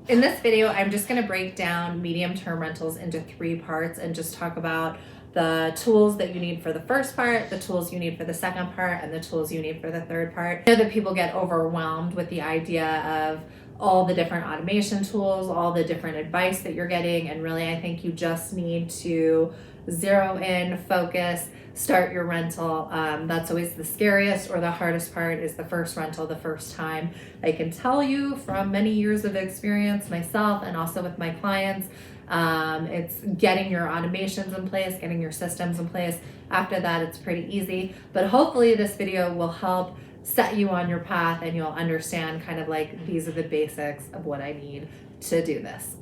In this video, I'm just going to break down medium-term rentals into 3 parts and just talk about the tools that you need for the first part, the tools you need for the second part, and the tools you need for the third part. I know that people get overwhelmed with the idea of all the different automation tools, all the different advice that you're getting, and really I think you just need to zero in, focus, start your rental. That's always the scariest or the hardest part, is the first rental, the first time. I can tell you from many years of experience myself and also with my clients, it's getting your automations in place, getting your systems in place. After that, it's pretty easy, but hopefully this video will help set you on your path and you'll understand kind of like these are the basics of what I need to do this.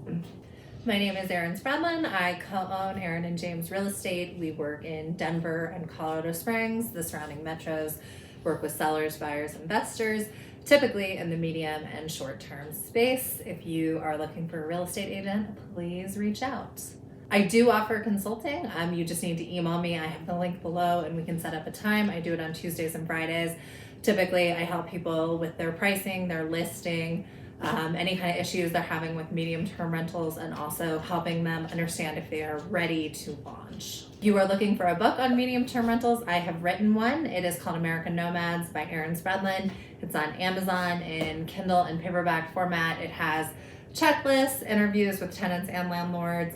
My name is Erin Spradlin. I co-own Erin and James Real Estate. We work in Denver and Colorado Springs, the surrounding metros, work with sellers, buyers, investors, typically in the medium and short-term space. If you are looking for a real estate agent, please reach out. I do offer consulting. You just need to email me. I have the link below and we can set up a time. I do it on Tuesdays and Fridays. Typically, I help people with their pricing, their listing, any kind of issues they're having with medium-term rentals, and also helping them understand if they are ready to launch. If you are looking for a book on medium-term rentals, I have written one. It is called American Nomads by Erin Spradlin. It's on Amazon in Kindle and paperback format. It has checklists, interviews with tenants and landlords,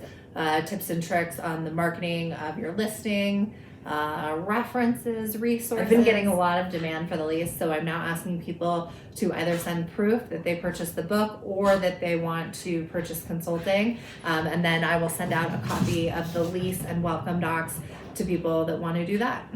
tips and tricks on the marketing of your listing, references, resources. I've been getting a lot of demand for the lease, so I'm now asking people to either send proof that they purchased the book or that they want to purchase consulting, and then I will send out a copy of the lease and welcome docs to people that want to do that.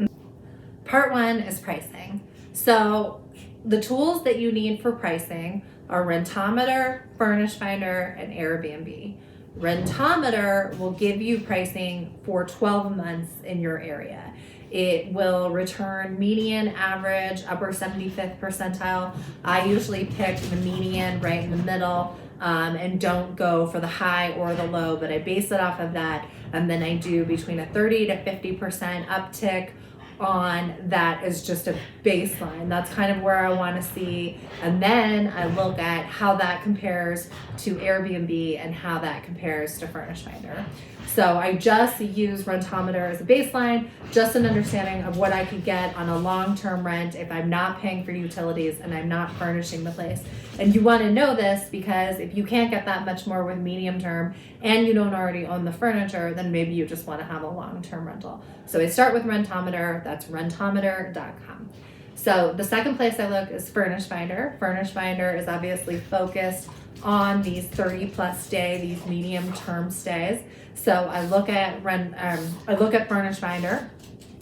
Part 1 is pricing. So the tools that you need for pricing are Rentometer, Furnished Finder, and Airbnb. Rentometer will give you pricing for 12 months in your area. It will return median, average, upper 75th percentile. I usually pick the median right in the middle and don't go for the high or the low, but I base it off of that, and then I do between a 30 to 50% uptick on that is just a baseline. That's kind of where I want to see, and then I look at how that compares to Airbnb and how that compares to Furnished Finder. So I just use Rentometer as a baseline, just an understanding of what I could get on a long-term rent if I'm not paying for utilities and I'm not furnishing the place. And you want to know this because if you can't get that much more with medium term and you don't already own the furniture, then maybe you just want to have a long-term rental. So I start with Rentometer. That's rentometer.com. So the second place I look is Furnished Finder. Furnished Finder is obviously focused on these 30-plus day, these medium-term stays. So I look at Furnished Finder,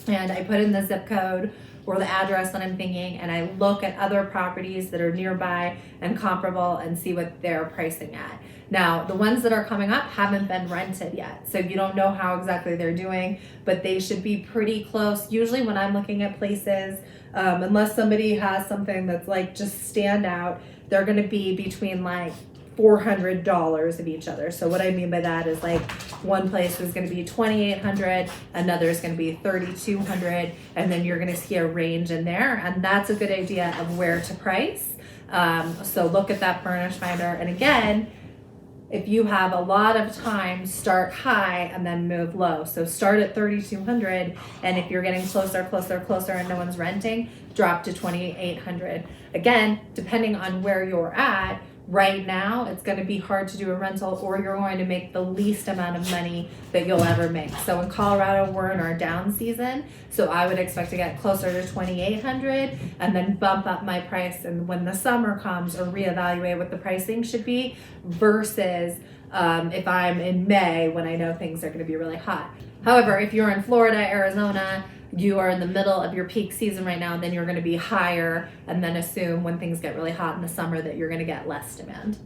and I put in the zip code or the address that I'm thinking, and I look at other properties that are nearby and comparable and see what they're pricing at. Now, the ones that are coming up haven't been rented yet, so you don't know how exactly they're doing, but they should be pretty close. Usually when I'm looking at places, unless somebody has something that's like just stand out, they're gonna be between like $400 of each other. So what I mean by that is like one place is going to be $2,800, another is going to be $3,200, and then you're going to see a range in there, and that's a good idea of where to price. So look at that Furnished Finder, and again, if you have a lot of time, start high and then move low. So start at $3,200, and if you're getting closer and no one's renting, drop to $2,800. Again, depending on where you're at, right now, it's going to be hard to do a rental, or you're going to make the least amount of money that you'll ever make. So in Colorado, we're in our down season, so I would expect to get closer to $2,800 and then bump up my price, and when the summer comes, or reevaluate what the pricing should be versus if I'm in May when I know things are going to be really hot. However, if you're in Florida, Arizona, you are in the middle of your peak season right now, then you're going to be higher, and then assume when things get really hot in the summer that you're going to get less demand.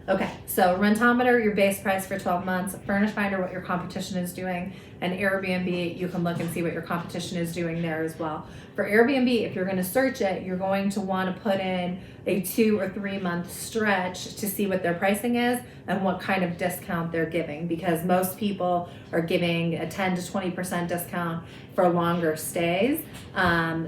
Okay, so Rentometer, your base price for 12 months, Furnished Finder, what your competition is doing, and Airbnb, you can look and see what your competition is doing there as well. For Airbnb, if you're going to search it, you're going to want to put in a 2 or 3 month stretch to see what their pricing is and what kind of discount they're giving, because most people are giving a 10 to 20% discount for longer stays.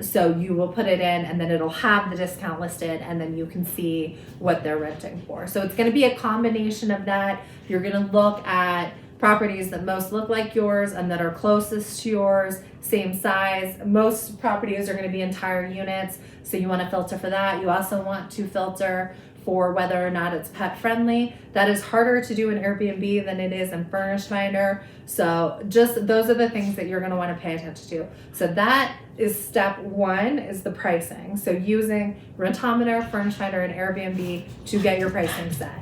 So you will put it in and then it'll have the discount listed and then you can see what they're renting for. So it's going to be a combination of that. You're going to look at properties that most look like yours and that are closest to yours, same size. Most properties are going to be entire units, so you want to filter for that. You also want to filter for whether or not it's pet friendly. That is harder to do in Airbnb than it is in Furnished Finder. So just those are the things that you're going to want to pay attention to. So that is step one, is the pricing. So using Rentometer, Furnished Finder, and Airbnb to get your pricing set.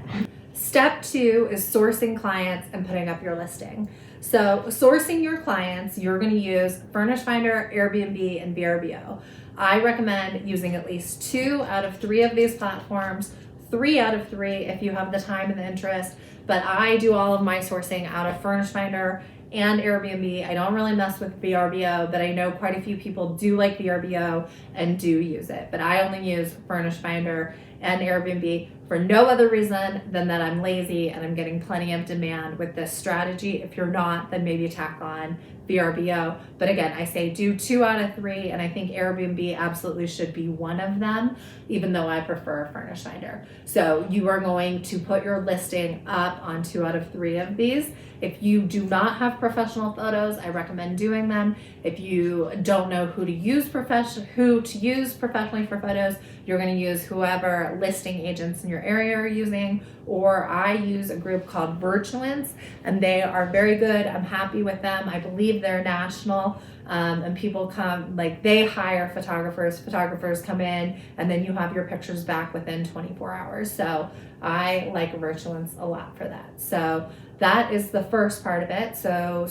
Step two is sourcing clients and putting up your listing. So sourcing your clients, you're going to use Furnished Finder, Airbnb, and VRBO. I recommend using at least 2 out of 3 of these platforms, 3 out of 3 if you have the time and the interest. But I do all of my sourcing out of Furnished Finder and Airbnb. I don't really mess with VRBO, but I know quite a few people do like VRBO and do use it. But I only use Furnished Finder and Airbnb for no other reason than that I'm lazy and I'm getting plenty of demand with this strategy. If you're not, then maybe tack on VRBO. But again, I say do 2 out of 3, and I think Airbnb absolutely should be one of them, even though I prefer Furnished Finder. So you are going to put your listing up on 2 out of 3 of these. If you do not have professional photos, I recommend doing them. If you don't know who to use professionally for photos, you're going to use whoever listing agents in your area are using, or I use a group called Virtuance, and they are very good. I'm happy with them. I believe they're national, and people come, like they hire photographers come in, and then you have your pictures back within 24 hours. So I like Virtuance a lot for that. So that is the first part of it. So,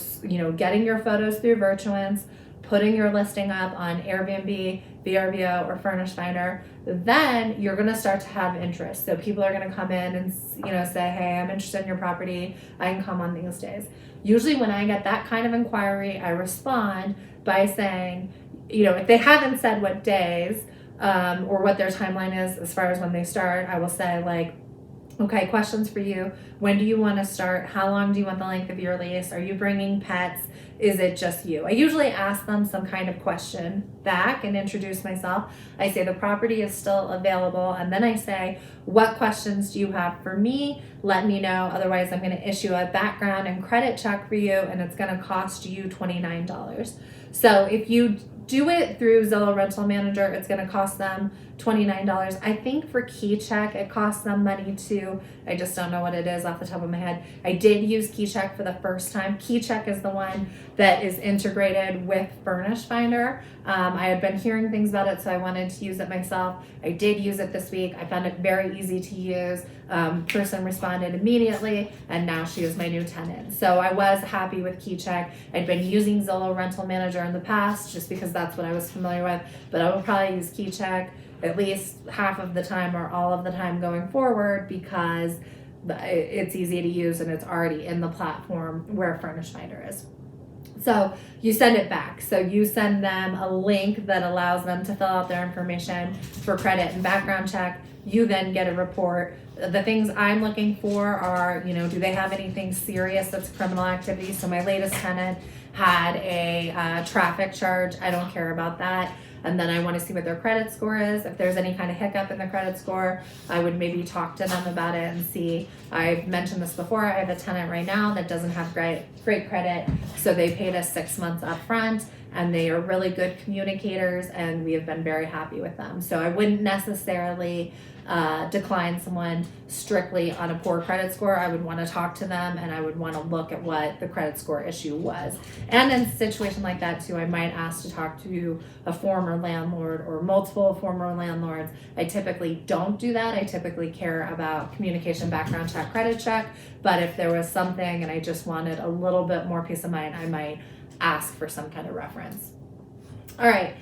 getting your photos through Virtuance, putting your listing up on Airbnb, VRBO, or Furnished Finder, then you're going to start to have interest. So people are going to come in and say, hey, I'm interested in your property. I can come on these days. Usually when I get that kind of inquiry, I respond by saying, if they haven't said what days or what their timeline is as far as when they start, I will say like, okay, questions for you. When do you want to start? How long do you want the length of your lease? Are you bringing pets? Is it just you? I usually ask them some kind of question back and introduce myself. I say the property is still available, and then I say, what questions do you have for me? Let me know. Otherwise, I'm going to issue a background and credit check for you, and it's going to cost you $29. So if you do it through Zillow Rental Manager, it's going to cost them $29. I think for keycheck, it costs them money too. I just don't know what it is off the top of my head. I did use keycheck for the first time. Keycheck is the one that is integrated with Furnished Finder. I had been hearing things about it, so I wanted to use it myself. I did use it this week. I found it very easy to use. Person responded immediately, and now she is my new tenant. So I was happy with keycheck. I'd been using Zillow Rental Manager in the past just because that's what I was familiar with, but I will probably use keycheck at least half of the time or all of the time going forward because it's easy to use and it's already in the platform where Furnished Finder is. So you send it back. So you send them a link that allows them to fill out their information for credit and background check. You then get a report. The things I'm looking for are, do they have anything serious that's criminal activity? So my latest tenant had a traffic charge. I don't care about that. And then I want to see what their credit score is. If there's any kind of hiccup in the credit score, I would maybe talk to them about it and see. I've mentioned this before. I have a tenant right now that doesn't have great credit. So they paid us 6 months up front, and they are really good communicators, and we have been very happy with them. So I wouldn't necessarily decline someone strictly on a poor credit score. I would want to talk to them, and I would want to look at what the credit score issue was. And in a situation like that too, I might ask to talk to a former landlord or multiple former landlords. I typically don't do that. I typically care about communication, background check, credit check. But if there was something and I just wanted a little bit more peace of mind, I might ask for some kind of reference. All right.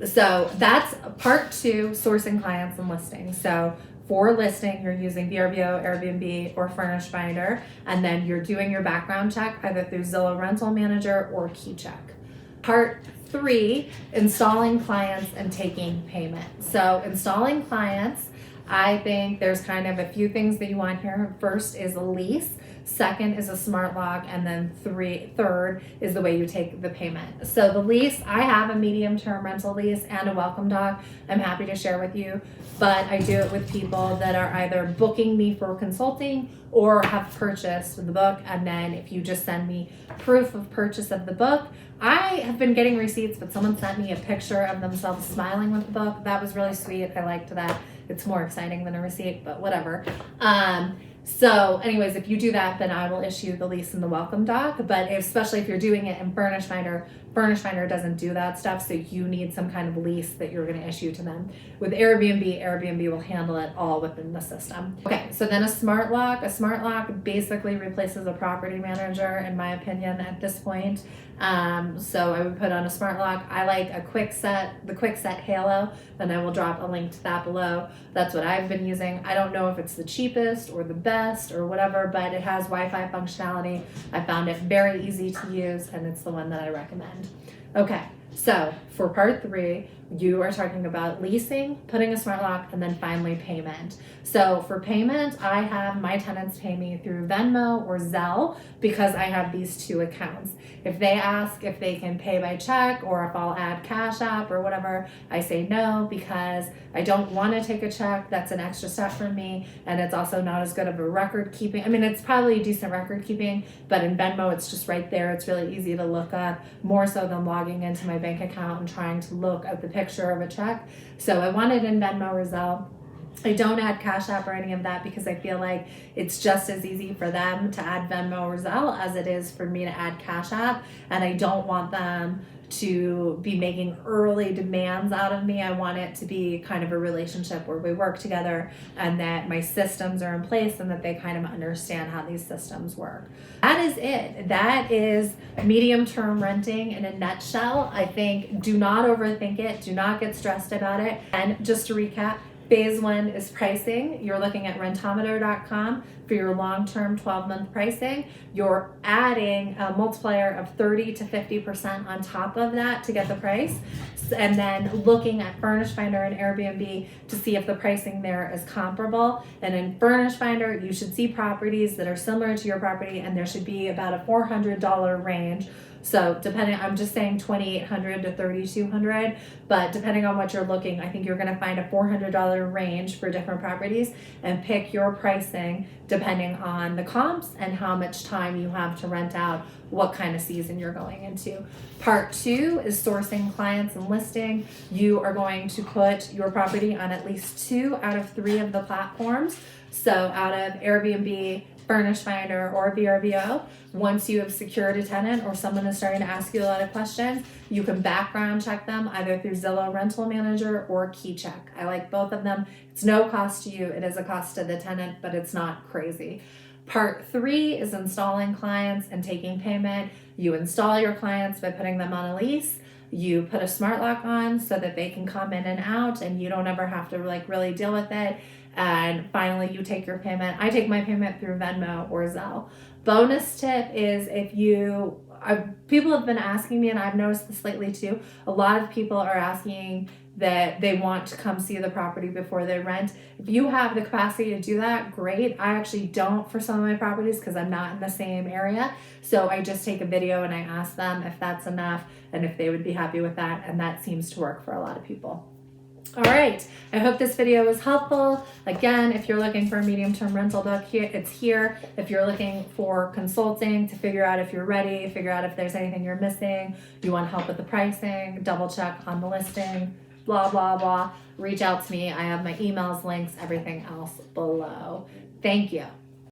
So that's part 2, sourcing clients and listing. So for listing, you're using VRBO, Airbnb, or Furnished Finder, and then you're doing your background check either through Zillow Rental Manager or keycheck. Part 3, installing clients and taking payment. So installing clients, I think there's kind of a few things that you want here. First is a lease. Second is a smart lock, and then third is the way you take the payment. So the lease, I have a medium-term rental lease and a welcome doc I'm happy to share with you, but I do it with people that are either booking me for consulting or have purchased the book, and then if you just send me proof of purchase of the book, I have been getting receipts, but someone sent me a picture of themselves smiling with the book. That was really sweet. I liked that. It's more exciting than a receipt, but whatever. So anyways, if you do that, then I will issue the lease and the welcome doc. But especially if you're doing it in Furnished Finder doesn't do that stuff. So you need some kind of lease that you're going to issue to them. With Airbnb will handle it all within the system. Okay, so then a smart lock basically replaces a property manager, in my opinion, at this point. So I would put on a smart lock. I like the Quickset Halo. Then I will drop a link to that below. That's what I've been using. I don't know if it's the cheapest or the best or whatever, but it has Wi-Fi functionality. I found it very easy to use, and it's the one that I recommend. Okay, so for part 3, you are talking about leasing, putting a smart lock, and then finally payment. So for payment, I have my tenants pay me through Venmo or Zelle because I have these 2 accounts. If they ask if they can pay by check or if I'll add Cash App or whatever, I say no because I don't want to take a check. That's an extra step for me, and it's also not as good of a record keeping. I mean, it's probably decent record keeping, but in Venmo, it's just right there. It's really easy to look up, more so than logging into my bank account and trying to look at the picture of a check. So I want it in Venmo or Zelle. I don't add Cash App or any of that because I feel like it's just as easy for them to add Venmo or Zelle as it is for me to add Cash App, and I don't want them to be making early demands out of me. I want it to be kind of a relationship where we work together and that my systems are in place and that they kind of understand how these systems work. That is it. That is medium-term renting in a nutshell. I think do not overthink it. Do not get stressed about it. And just to recap, Phase 1 is pricing. You're looking at rentometer.com for your long-term 12-month pricing. You're adding a multiplier of 30 to 50% on top of that to get the price. And then looking at Furnished Finder and Airbnb to see if the pricing there is comparable. And in Furnished Finder, you should see properties that are similar to your property, and there should be about a $400 range. So depending, I'm just saying $2,800 to $3,200, but depending on what you're looking, I think you're going to find a $400 range for different properties and pick your pricing depending on the comps and how much time you have to rent out, what kind of season you're going into. Part 2 is sourcing clients and listing. You are going to put your property on at least 2 out of 3 of the platforms. So out of Airbnb, Furnished Finder, or VRBO. Once you have secured a tenant or someone is starting to ask you a lot of questions, you can background check them either through Zillow Rental Manager or keycheck. I like both of them. It's no cost to you. It is a cost to the tenant, but it's not crazy. Part 3 is installing clients and taking payment. You install your clients by putting them on a lease. You put a smart lock on so that they can come in and out and you don't ever have to really deal with it. And finally, you take your payment. I take my payment through Venmo or Zelle. Bonus tip is people have been asking me, and I've noticed this lately too, a lot of people are asking that they want to come see the property before they rent. If you have the capacity to do that, great. I actually don't for some of my properties because I'm not in the same area. So I just take a video and I ask them if that's enough and if they would be happy with that. And that seems to work for a lot of people. All right, I hope this video was helpful. Again, if you're looking for a medium-term rental book, it's here. If you're looking for consulting to figure out if you're ready, figure out if there's anything you're missing, you want help with the pricing, double check on the listing, blah, blah, blah, reach out to me. I have my emails, links, everything else below. Thank you.